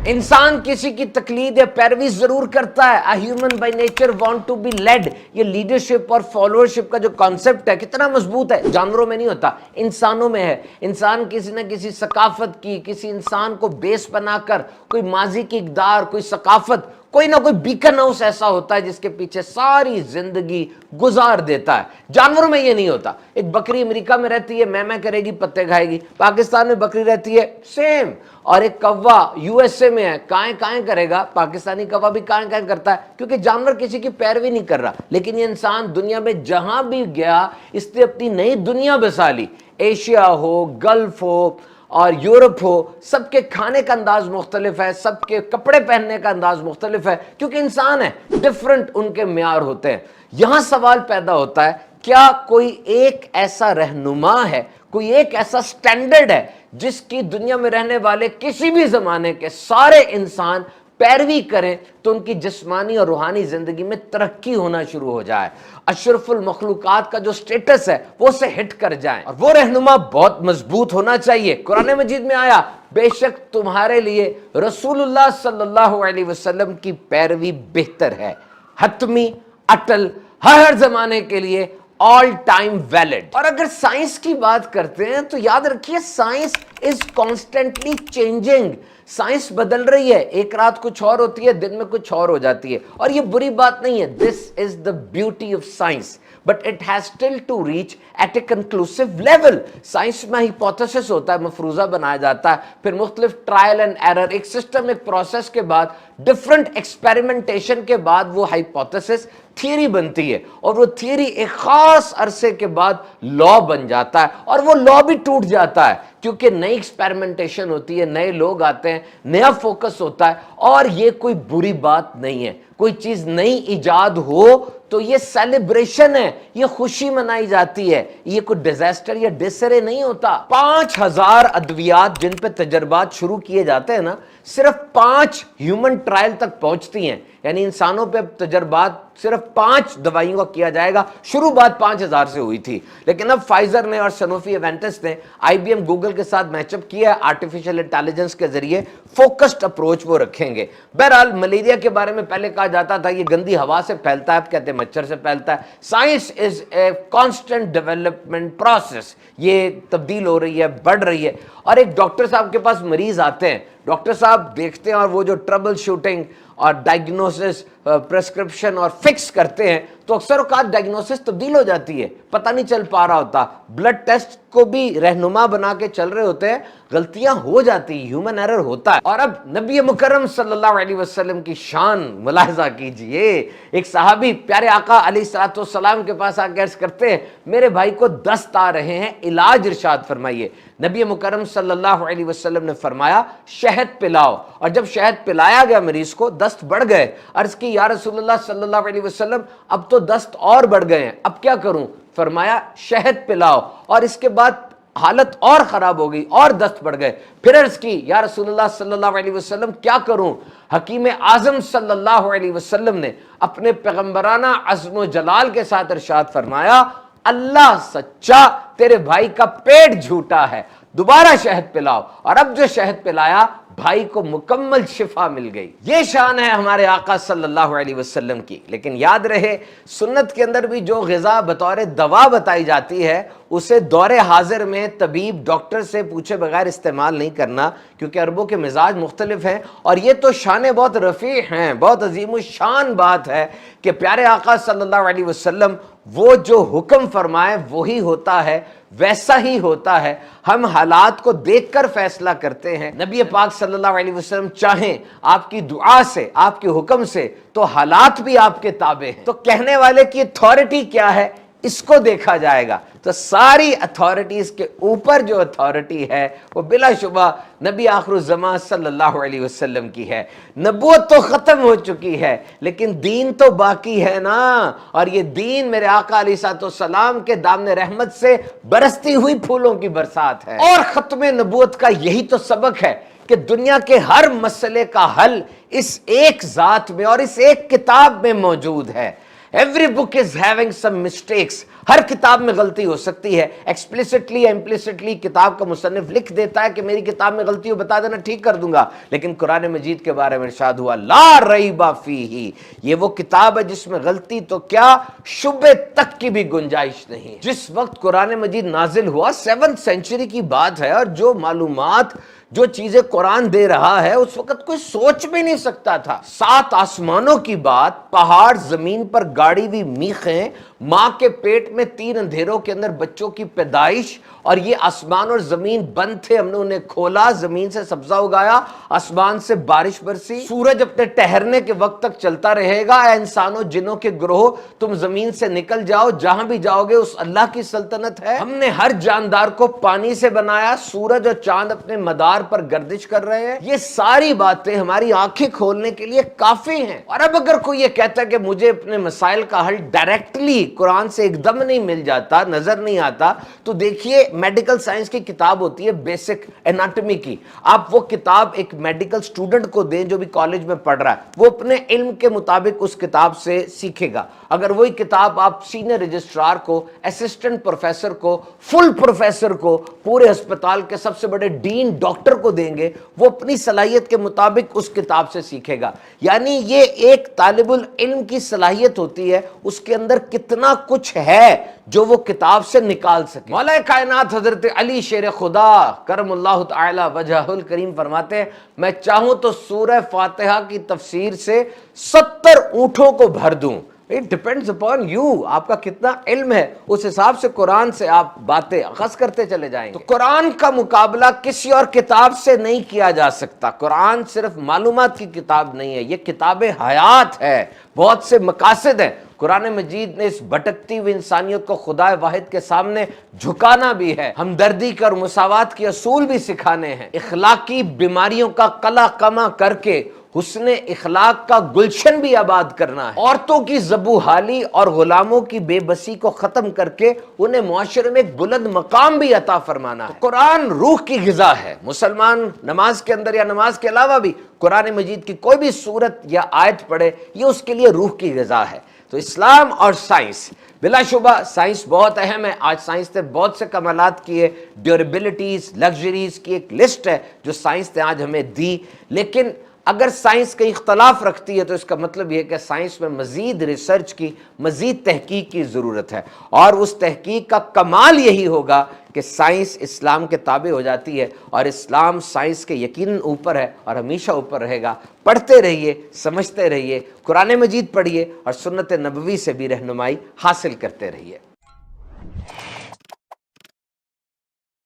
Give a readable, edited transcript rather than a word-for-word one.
انسان کسی کی تقلید یا پیروی ضرور کرتا ہے. A human by nature want to be led. یہ لیڈرشپ اور فالوورشپ کا جو کانسیپٹ ہے کتنا مضبوط ہے. جانوروں میں نہیں ہوتا, انسانوں میں ہے. انسان کسی نہ کسی ثقافت کی, کسی انسان کو بیس بنا کر کوئی ماضی کی اقدار, کوئی ثقافت, کوئی نہ کوئی بیکن ہاؤس ایسا ہوتا ہے جس کے پیچھے ساری زندگی گزار دیتا ہے. جانوروں میں یہ نہیں ہوتا. ایک بکری امریکہ میں رہتی ہے, میں کرے گی, پتے کھائے گی. پاکستان میں بکری رہتی ہے, سیم. اور ایک کوا یو ایس اے میں ہے, کائیں کرے گا. پاکستانی کوا بھی کائیں کرتا ہے, کیونکہ جانور کسی کی پیروی نہیں کر رہا. لیکن یہ انسان دنیا میں جہاں بھی گیا اس نے اپنی نئی دنیا بسا لی. ایشیا ہو, گلف ہو اور یورپ ہو, سب کے کھانے کا انداز مختلف ہے, سب کے کپڑے پہننے کا انداز مختلف ہے, کیونکہ انسان ہے, ڈیفرنٹ ان کے معیار ہوتے ہیں. یہاں سوال پیدا ہوتا ہے, کیا کوئی ایک ایسا رہنما ہے, کوئی ایک ایسا سٹینڈرڈ ہے جس کی دنیا میں رہنے والے کسی بھی زمانے کے سارے انسان پیروی کریں تو ان کی جسمانی اور روحانی زندگی میں ترقی ہونا شروع ہو جائے, اشرف المخلوقات کا جو سٹیٹس ہے وہ اسے ہٹ کر جائیں؟ اور وہ رہنما بہت مضبوط ہونا چاہیے. قرآن مجید میں آیا, بے شک تمہارے لیے رسول اللہ صلی اللہ علیہ وسلم کی پیروی بہتر ہے, حتمی, اٹل, ہر زمانے کے لیے آل ٹائم ویلڈ. اور اگر سائنس کی بات کرتے ہیں تو یاد رکھیے science is constantly changing. Science بدل رہی ہے, ایک رات کچھ اور ہوتی ہے, دن میں کچھ اور ہو جاتی ہے, اور یہ بری بات نہیں ہے. This is the beauty of science, but it has still to reach at a conclusive level. Science میں ہائپوتھیسس ہوتا ہے, مفروضہ بنایا جاتا ہے, پھر مختلف ٹرائل اینڈ ایرر, ایک سسٹم, ایک پروسیس کے بعد, ڈفرنٹ ایکسپیریمنٹیشن کے بعد وہ ہائپوتھیسس تھیوری بنتی ہے, اور وہ تھیوری ایک خاص عرصے کے بعد لا بن جاتا ہے, اور وہ لا بھی ٹوٹ جاتا ہے کیونکہ نئی ایکسپیریمنٹیشن ہوتی ہے, نئے لوگ آتے ہیں, نیا فوکس ہوتا ہے. اور یہ کوئی بری بات نہیں ہے, کوئی چیز نئی ایجاد ہو تو یہ سیلیبریشن ہے, یہ خوشی منائی جاتی ہے, یہ کوئی ڈیزاسٹر یا ڈسرے نہیں ہوتا. 5000 ادویات جن پہ تجربات شروع کیے جاتے ہیں نا, صرف 5 ہیومن ٹرائل تک پہنچتی ہیں, یعنی انسانوں پہ تجربات صرف 5 دوائیوں کا کیا جائے گا. شروع بات 5000 سے ہوئی تھی, لیکن اب فائزر نے اور سنوفی ایونٹس نے آئی بی ایم گوگل کے ساتھ میچ اپ کیا ہے, آرٹیفیشل انٹیلیجنس کے ذریعے فوکسڈ اپروچ وہ رکھیں گے. بہرحال ملیریا کے بارے میں پہلے کہا جاتا تھا یہ گندی ہوا سے پھیلتا ہے, اب کہتے ہیں مچھر سے پھیلتا ہے. Science is a constant development process, یہ تبدیل ہو رہی ہے, بڑھ رہی ہے. اور ایک ڈاکٹر صاحب کے پاس مریض آتے ہیں, ڈاکٹر صاحب دیکھتے ہیں اور وہ جو ٹربل شوٹنگ اور ڈائگنوسس, پرسکرپشن اور فکس کرتے ہیں, تو اکثر اوقات ڈائگنوسس تبدیل ہو جاتی ہے, پتہ نہیں چل پا رہا ہوتا. بلڈ ٹیسٹ کو بھی رہنما بنا کے چل رہے ہوتے ہیں, غلطیاں ہو جاتی, ہیومن ایرر ہوتا ہے. اور اب نبی مکرم صلی اللہ علیہ وسلم کی شان ملاحظہ کیجئے. ایک صحابی پیارے آقا علیہ الصلوۃ والسلام کے پاس آ کے عرض کرتے ہیں, میرے بھائی کو دست آ رہے ہیں, علاج ارشاد فرمائیے. نبی مکرم صلی اللہ علیہ وسلم نے فرمایا شہد پلاؤ. اور جب شہد پلایا گیا مریض کو, دست بڑھ گئے. عرض کی یا رسول اللہ صلی اللہ علیہ وسلم اب تو دست اور بڑھ گئے ہیں, اب کیا کروں؟ فرمایا شہد پلاؤ. اور اس کے بعد حالت اور خراب ہو گئی, اور دست بڑھ گئے. پھر عرض کی یا رسول اللہ صلی اللہ علیہ وسلم کیا کروں؟ حکیم اعظم صلی اللہ علیہ وسلم نے اپنے پیغمبرانہ عزم و جلال کے ساتھ ارشاد فرمایا اللہ سچا, تیرے بھائی کا پیٹ جھوٹا ہے, دوبارہ شہد پلاؤ. اور اب جو شہد پلایا بھائی کو مکمل شفا مل گئی. یہ شان ہے ہمارے آقا صلی اللہ علیہ وسلم کی. لیکن یاد رہے سنت کے اندر بھی جو غذا بطور دوا بتائی جاتی ہے اسے دور حاضر میں طبیب ڈاکٹر سے پوچھے بغیر استعمال نہیں کرنا, کیونکہ عربوں کے مزاج مختلف ہیں. اور یہ تو شانیں بہت رفیع ہیں, بہت عظیم الشان بات ہے کہ پیارے آقا صلی اللہ علیہ وسلم وہ جو حکم فرمائے وہی ہوتا ہے, ویسا ہی ہوتا ہے. ہم حالات کو دیکھ کر فیصلہ کرتے ہیں. نبی پاک صلی اللہ علیہ وسلم چاہیں آپ کی دعا سے, آپ کے حکم سے, تو حالات بھی آپ کے تابع ہیں. تو کہنے والے کی اتھارٹی کیا ہے اس کو دیکھا جائے گا. تو ساری اتھارٹیز کے اوپر جو اتھارٹی ہے وہ بلا شبہ نبی آخر الزمان صلی اللہ علیہ وسلم کی ہے. نبوت تو ختم ہو چکی ہے لیکن دین تو باقی ہے نا, اور یہ دین میرے آقا علیہ الصلوۃ والسلام کے دامن رحمت سے برستی ہوئی پھولوں کی برسات ہے. اور ختم نبوت کا یہی تو سبق ہے کہ دنیا کے ہر مسئلے کا حل اس ایک ذات میں اور اس ایک کتاب میں موجود ہے. Every book is having some mistakes. ہر کتاب میں غلطی ہو سکتی ہے، ایکسپلیسٹلی یا امپلیسٹلی کتاب کا مصنف لکھ دیتا ہے کہ میری کتاب میں غلطی ہو بتا دینا، ٹھیک کر دوں گا، لیکن قرآن مجید کے بارے میں ارشاد ہوا لا ریب فیہ، یہ وہ کتاب ہے جس میں غلطی تو کیا شبہ تک کی بھی گنجائش نہیں۔ جس وقت قرآن مجید نازل ہوا 7th سینچری کی بات ہے، اور جو معلومات جو چیزیں قرآن دے رہا ہے اس وقت کوئی سوچ بھی نہیں سکتا تھا۔ 7 آسمانوں کی بات، پہاڑ، زمین پر گاڑی ہوئی میخیں، ماں کے پیٹ میں 3 اندھیروں کے اندر بچوں کی پیدائش، اور یہ آسمان اور زمین بند تھے، ہم نے انہیں کھولا، زمین سے سبزہ اگایا، آسمان سے بارش برسی، سورج اپنے ٹھہرنے کے وقت تک چلتا رہے گا، اے انسانوں جنوں کے گروہ تم زمین سے نکل جاؤ، جہاں بھی جاؤ گے اس اللہ کی سلطنت ہے، ہم نے ہر جاندار کو پانی سے بنایا، سورج اور چاند اپنے مدار پر گردش کر رہے ہیں۔ یہ ساری باتیں ہماری آنکھیں کھولنے کے لیے کافی ہیں۔ اور اب اگر کوئی یہ کہتا ہے کہ مجھے اپنے مسائل کا حل ڈائریکٹلی قرآن سے ایک دم نہیں مل جاتا، نظر نہیں آتا، تو دیکھیے میڈیکل سائنس کی کتاب ہوتی ہے بیسک اناٹمی کی، آپ وہ کتاب ایک میڈیکل سٹوڈنٹ کو دیں جو بھی کالج میں پڑھ رہا ہے، وہ اپنے علم کے مطابق اس کتاب سے سیکھے گا۔ اگر وہی کتاب آپ سینئر رجسٹرار کو، اسسٹنٹ پروفیسر کو، فل پروفیسر کو، پورے ہسپتال کے سب سے بڑے ڈین ڈاکٹر کو دیں گے، وہ اپنی صلاحیت کے مطابق اس کتاب سے سیکھے گا۔ یعنی یہ ایک طالب العلم کی صلاحیت ہوتی ہے، اس کے اندر کتنا کچھ ہے جو وہ کتاب سے نکال سکے۔ مولا کائنات حضرت علی شیر خدا کرم اللہ تعالی وجہہ الکریم فرماتے ہیں میں چاہوں تو سورہ فاتحہ کی تفسیر سے 70 اونٹوں کو بھر دوں۔ It depends upon you، آپ کا کتنا علم ہے، اس حساب سے قرآن سے آپ باتیں اخذ کرتے چلے جائیں گے۔ تو قرآن کا مقابلہ کسی اور کتاب سے نہیں کیا جا سکتا۔ قرآن صرف معلومات کی کتاب نہیں ہے، یہ کتاب حیات ہے، بہت سے مقاصد ہیں۔ قرآن مجید نے اس بھٹکتی ہوئی انسانیت کو خدا واحد کے سامنے جھکانا بھی ہے، ہمدردی کا اور مساوات کے اصول بھی سکھانے ہیں، اخلاقی بیماریوں کا قلع کما کر کے حسن اخلاق کا گلشن بھی آباد کرنا ہے، عورتوں کی زبوحالی اور غلاموں کی بے بسی کو ختم کر کے انہیں معاشرے میں ایک بلند مقام بھی عطا فرمانا ہے۔ قرآن روح کی غذا ہے۔ مسلمان نماز کے اندر یا نماز کے علاوہ بھی قرآن مجید کی کوئی بھی سورت یا آیت پڑھے، یہ اس کے لیے روح کی غذا ہے۔ تو اسلام اور سائنس، بلا شبہ سائنس بہت اہم ہے، آج سائنس نے بہت سے کمالات کیے، ڈیوریبلٹیز، لگژریز کی ایک لسٹ ہے جو سائنس نے آج ہمیں دی، لیکن اگر سائنس کا اختلاف رکھتی ہے تو اس کا مطلب یہ ہے کہ سائنس میں مزید ریسرچ کی، مزید تحقیق کی ضرورت ہے، اور اس تحقیق کا کمال یہی ہوگا کہ سائنس اسلام کے تابع ہو جاتی ہے، اور اسلام سائنس کے یقیناً اوپر ہے اور ہمیشہ اوپر رہے گا۔ پڑھتے رہیے، سمجھتے رہیے، قرآن مجید پڑھیے اور سنت نبوی سے بھی رہنمائی حاصل کرتے رہیے۔